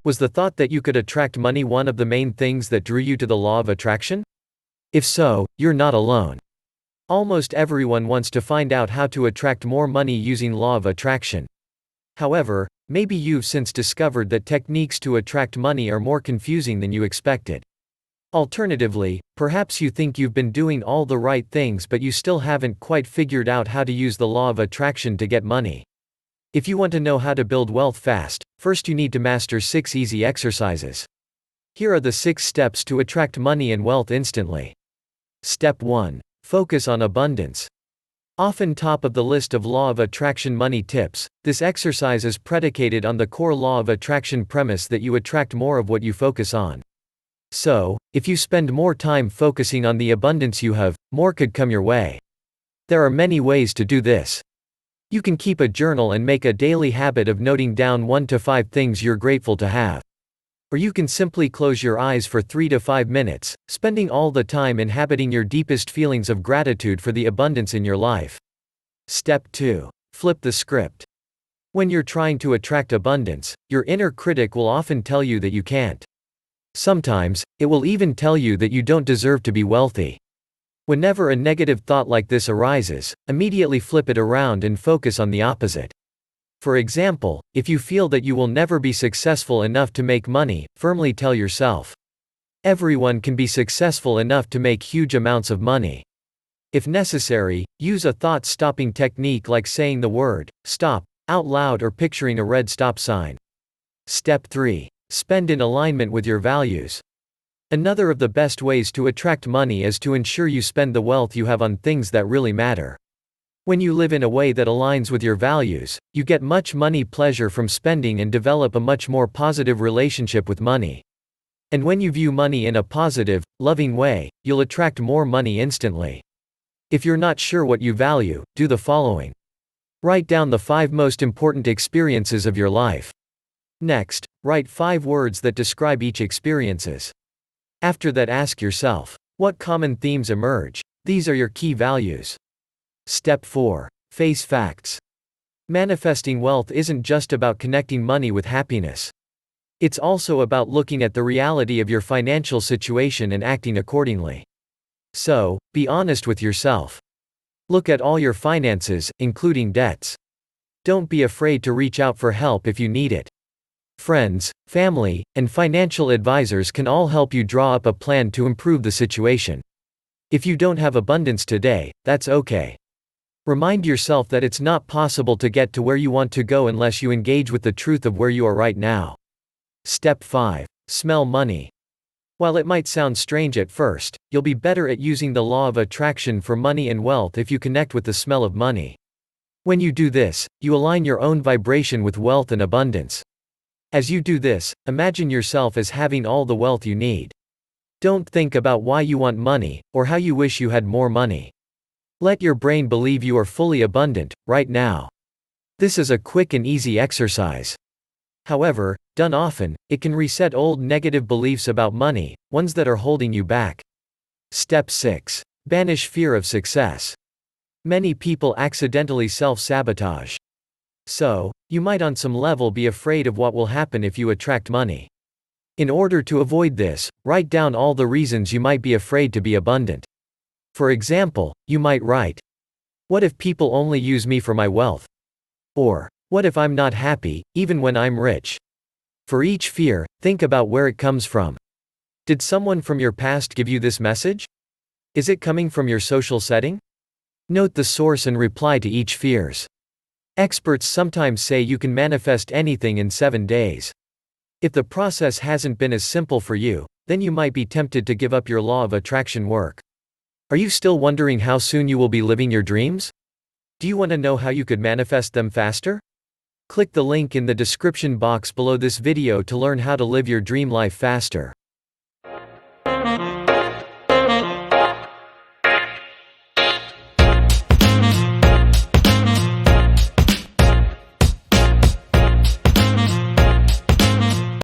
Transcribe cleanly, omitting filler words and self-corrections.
Was the thought that you could attract money one of the main things that drew you to the law of attraction? If so, you're not alone. Almost everyone wants to find out how to attract more money using law of attraction. However, maybe you've since discovered that techniques to attract money are more confusing than you expected. Alternatively, perhaps you think you've been doing all the right things but you still haven't quite figured out how to use the law of attraction to get money. If you want to know how to build wealth fast, first you need to master 6 easy exercises. Here are the 6 steps to attract money and wealth instantly. Step 1. Focus on abundance. Often top of the list of law of attraction money tips, this exercise is predicated on the core law of attraction premise that you attract more of what you focus on. So, if you spend more time focusing on the abundance you have, more could come your way. There are many ways to do this. You can keep a journal and make a daily habit of noting down 1 to 5 things you're grateful to have. Or you can simply close your eyes for 3 to 5 minutes, spending all the time inhabiting your deepest feelings of gratitude for the abundance in your life. Step 2. Flip the script. When you're trying to attract abundance, your inner critic will often tell you that you can't. Sometimes, it will even tell you that you don't deserve to be wealthy. Whenever a negative thought like this arises, immediately flip it around and focus on the opposite. For example, if you feel that you will never be successful enough to make money, firmly tell yourself, everyone can be successful enough to make huge amounts of money. If necessary, use a thought-stopping technique like saying the word, stop, out loud or picturing a red stop sign. Step 3. Spend in alignment with your values. Another of the best ways to attract money is to ensure you spend the wealth you have on things that really matter. When you live in a way that aligns with your values, you get much money pleasure from spending and develop a much more positive relationship with money. And when you view money in a positive, loving way, you'll attract more money instantly. If you're not sure what you value, do the following. Write down the 5 most important experiences of your life. Next, write 5 words that describe each experiences. After that, ask yourself, what common themes emerge? These are your key values. Step 4. Face facts. Manifesting wealth isn't just about connecting money with happiness. It's also about looking at the reality of your financial situation and acting accordingly. So, be honest with yourself. Look at all your finances, including debts. Don't be afraid to reach out for help if you need it. Friends, family, and financial advisors can all help you draw up a plan to improve the situation. If you don't have abundance today, that's okay. Remind yourself that it's not possible to get to where you want to go unless you engage with the truth of where you are right now. Step 5. Smell money. While it might sound strange at first, you'll be better at using the law of attraction for money and wealth if you connect with the smell of money. When you do this, you align your own vibration with wealth and abundance. As you do this, imagine yourself as having all the wealth you need. Don't think about why you want money, or how you wish you had more money. Let your brain believe you are fully abundant, right now. This is a quick and easy exercise. However, done often, it can reset old negative beliefs about money, ones that are holding you back. Step 6. Banish fear of success. Many people accidentally self-sabotage. So, you might on some level be afraid of what will happen if you attract money. In order to avoid this, write down all the reasons you might be afraid to be abundant. For example, you might write, what if people only use me for my wealth? Or, what if I'm not happy, even when I'm rich? For each fear, think about where it comes from. Did someone from your past give you this message? Is it coming from your social setting? Note the source and reply to each fears. Experts sometimes say you can manifest anything in 7 days. If the process hasn't been as simple for you, then you might be tempted to give up your law of attraction work. Are you still wondering how soon you will be living your dreams? Do you want to know how you could manifest them faster? Click the link in the description box below this video to learn how to live your dream life faster.